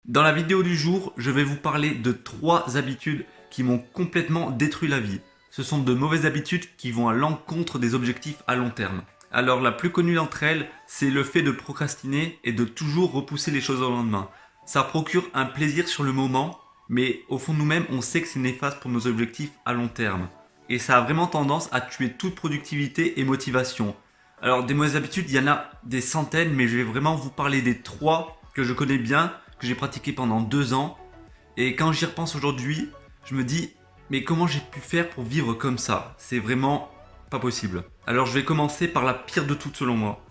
Dans la vidéo du jour, je vais vous parler de 3 habitudes qui m'ont complètement détruit la vie. Ce sont de mauvaises habitudes qui vont à l'encontre des objectifs à long terme. Alors la plus connue d'entre elles, c'est le fait de procrastiner et de toujours repousser les choses au lendemain. Ça procure un plaisir sur le moment, mais au fond de nous-mêmes, on sait que c'est néfaste pour nos objectifs à long terme. Et ça a vraiment tendance à tuer toute productivité et motivation. Alors des mauvaises habitudes, il y en a des centaines, mais je vais vraiment vous parler des 3 que je connais bien, que j'ai pratiqué pendant 2 ans. Et quand j'y repense aujourd'hui, je me dis, mais comment j'ai pu faire pour vivre comme ça? C'est vraiment pas possible. Alors je vais commencer par la pire de toutes selon moi.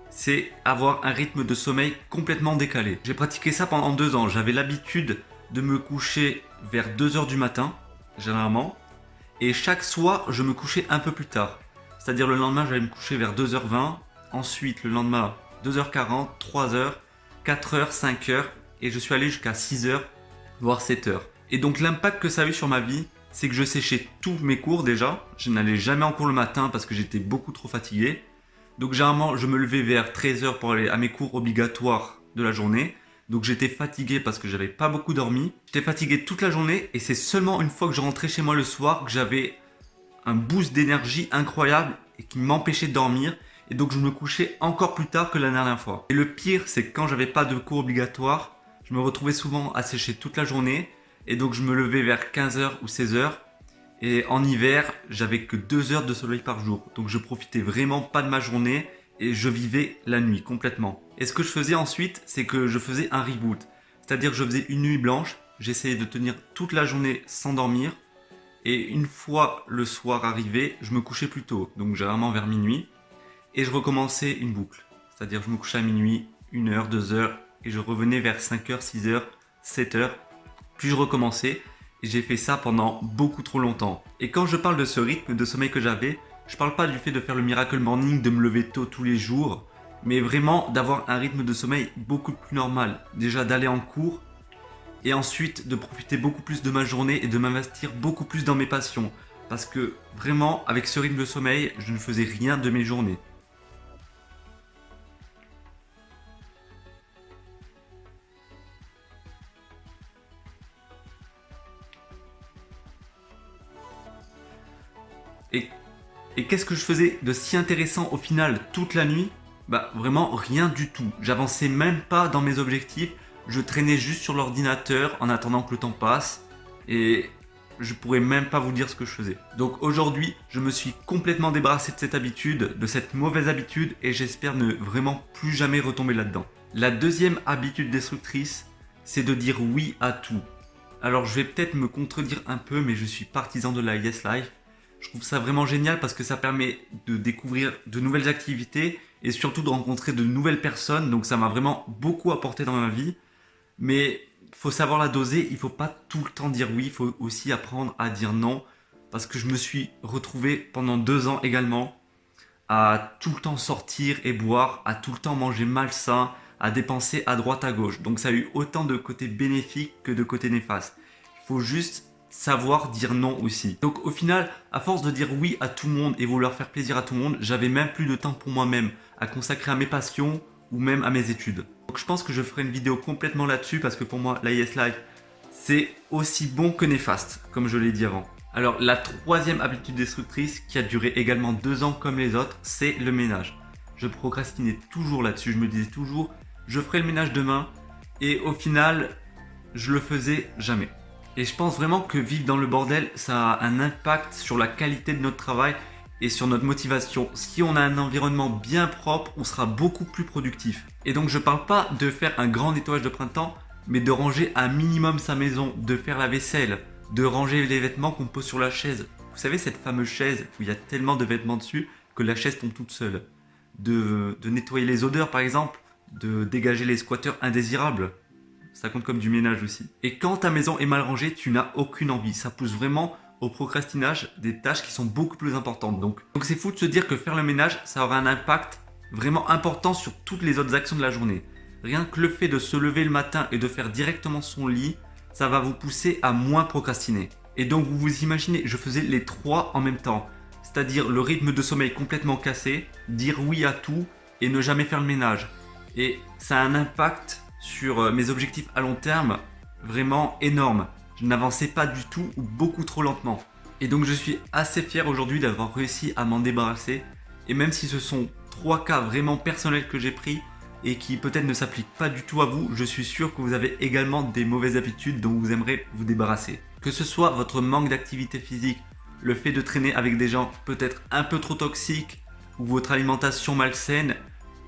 C'est avoir un rythme de sommeil complètement décalé. J'ai pratiqué ça pendant 2 ans. J'avais l'habitude de me coucher vers 2 heures du matin, généralement. Et chaque soir, je me couchais un peu plus tard. C'est-à-dire le lendemain, j'allais me coucher vers 2h20. Ensuite, le lendemain, 2h40, 3h, 4h, 5h. Et je suis allé jusqu'à 6h, voire 7h. Et donc l'impact que ça a eu sur ma vie, c'est que je séchais tous mes cours déjà. Je n'allais jamais en cours le matin parce que j'étais beaucoup trop fatigué. Donc généralement, je me levais vers 13h pour aller à mes cours obligatoires de la journée. Donc j'étais fatigué parce que j'avais pas beaucoup dormi. J'étais fatigué toute la journée et c'est seulement une fois que je rentrais chez moi le soir que j'avais un boost d'énergie incroyable et qui m'empêchait de dormir. Et donc je me couchais encore plus tard que la dernière fois. Et le pire, c'est que quand j'avais pas de cours obligatoires, je me retrouvais souvent à sécher toute la journée. Et donc je me levais vers 15h ou 16h. Et en hiver, j'avais que 2 heures de soleil par jour. Donc je profitais vraiment pas de ma journée et je vivais la nuit complètement. Et ce que je faisais ensuite, c'est que je faisais un reboot. C'est-à-dire que je faisais une nuit blanche. J'essayais de tenir toute la journée sans dormir. Et une fois le soir arrivé, je me couchais plus tôt. Donc généralement vers minuit. Et je recommençais une boucle. C'est-à-dire que je me couchais à minuit, 1h, 2h. Et je revenais vers 5h, 6h, 7h. Puis je recommençais. Et j'ai fait ça pendant beaucoup trop longtemps. Et quand je parle de ce rythme de sommeil que j'avais, je parle pas du fait de faire le miracle morning, de me lever tôt tous les jours, mais vraiment d'avoir un rythme de sommeil beaucoup plus normal. Déjà d'aller en cours et ensuite de profiter beaucoup plus de ma journée et de m'investir beaucoup plus dans mes passions. Parce que vraiment, avec ce rythme de sommeil, je ne faisais rien de mes journées. Et qu'est-ce que je faisais de si intéressant au final toute la nuit? Bah vraiment rien du tout. J'avançais même pas dans mes objectifs. Je traînais juste sur l'ordinateur en attendant que le temps passe. Et je pourrais même pas vous dire ce que je faisais. Donc aujourd'hui, je me suis complètement débarrassé de cette habitude, de cette mauvaise habitude. Et j'espère ne vraiment plus jamais retomber là-dedans. La deuxième habitude destructrice, c'est de dire oui à tout. Alors je vais peut-être me contredire un peu, mais je suis partisan de la Yes Life. Je trouve ça vraiment génial parce que ça permet de découvrir de nouvelles activités et surtout de rencontrer de nouvelles personnes. Donc ça m'a vraiment beaucoup apporté dans ma vie. Mais il faut savoir la doser, il ne faut pas tout le temps dire oui, il faut aussi apprendre à dire non. Parce que je me suis retrouvé pendant 2 ans également à tout le temps sortir et boire, à tout le temps manger malsain, à dépenser à droite à gauche. Donc ça a eu autant de côtés bénéfiques que de côtés néfastes. Il faut juste savoir dire non aussi. Donc au final, à force de dire oui à tout le monde et vouloir faire plaisir à tout le monde, j'avais même plus de temps pour moi-même à consacrer à mes passions ou même à mes études. Donc je pense que je ferai une vidéo complètement là-dessus parce que pour moi, la Yes Life, c'est aussi bon que néfaste, comme je l'ai dit avant. Alors la troisième habitude destructrice qui a duré également 2 ans comme les autres, c'est le ménage. Je procrastinais toujours là-dessus, je me disais toujours, je ferai le ménage demain et au final, je le faisais jamais. Et je pense vraiment que vivre dans le bordel, ça a un impact sur la qualité de notre travail et sur notre motivation. Si on a un environnement bien propre, on sera beaucoup plus productif. Et donc je ne parle pas de faire un grand nettoyage de printemps, mais de ranger un minimum sa maison, de faire la vaisselle, de ranger les vêtements qu'on pose sur la chaise. Vous savez cette fameuse chaise où il y a tellement de vêtements dessus que la chaise tombe toute seule. De nettoyer les odeurs par exemple, de dégager les squatteurs indésirables. Ça compte comme du ménage aussi. Et quand ta maison est mal rangée, tu n'as aucune envie. Ça pousse vraiment au procrastinage des tâches qui sont beaucoup plus importantes. Donc c'est fou de se dire que faire le ménage, ça aura un impact vraiment important sur toutes les autres actions de la journée. Rien que le fait de se lever le matin et de faire directement son lit, ça va vous pousser à moins procrastiner. Et donc vous vous imaginez, je faisais les 3 en même temps. C'est-à-dire le rythme de sommeil complètement cassé, dire oui à tout et ne jamais faire le ménage. Et ça a un impact sur mes objectifs à long terme vraiment énormes. Je n'avançais pas du tout ou beaucoup trop lentement. Et donc je suis assez fier aujourd'hui d'avoir réussi à m'en débarrasser. Et même si ce sont 3 cas vraiment personnels que j'ai pris et qui peut-être ne s'appliquent pas du tout à vous, je suis sûr que vous avez également des mauvaises habitudes dont vous aimerez vous débarrasser. Que ce soit votre manque d'activité physique, le fait de traîner avec des gens peut-être un peu trop toxiques ou votre alimentation malsaine,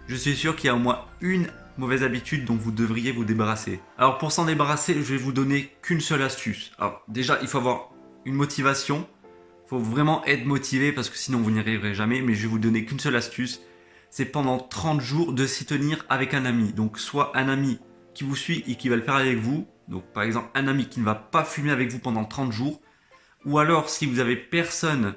je suis sûr qu'il y a au moins une mauvaise habitude dont vous devriez vous débarrasser. Alors pour s'en débarrasser, je vais vous donner qu'une seule astuce. Alors déjà, il faut avoir une motivation. Il faut vraiment être motivé parce que sinon vous n'y arriverez jamais. Mais je vais vous donner qu'une seule astuce. C'est pendant 30 jours de s'y tenir avec un ami. Donc soit un ami qui vous suit et qui va le faire avec vous. Donc par exemple un ami qui ne va pas fumer avec vous pendant 30 jours. Ou alors si vous avez personne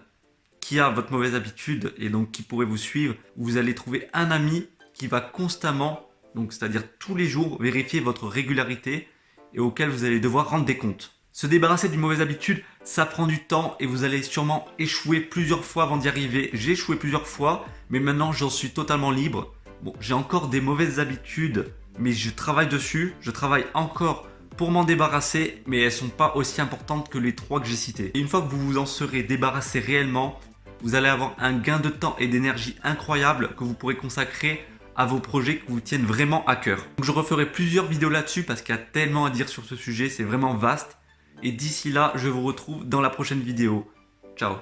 qui a votre mauvaise habitude et donc qui pourrait vous suivre, vous allez trouver un ami qui va constamment, donc c'est-à-dire tous les jours, vérifier votre régularité et auquel vous allez devoir rendre des comptes. Se débarrasser d'une mauvaise habitude, ça prend du temps et vous allez sûrement échouer plusieurs fois avant d'y arriver. J'ai échoué plusieurs fois, mais maintenant j'en suis totalement libre. Bon, j'ai encore des mauvaises habitudes, mais je travaille dessus. Je travaille encore pour m'en débarrasser, mais elles ne sont pas aussi importantes que les 3 que j'ai cités. Et une fois que vous vous en serez débarrassé réellement, vous allez avoir un gain de temps et d'énergie incroyable que vous pourrez consacrer à vos projets qui vous tiennent vraiment à cœur. Donc je referai plusieurs vidéos là-dessus parce qu'il y a tellement à dire sur ce sujet, c'est vraiment vaste. Et d'ici là, je vous retrouve dans la prochaine vidéo. Ciao!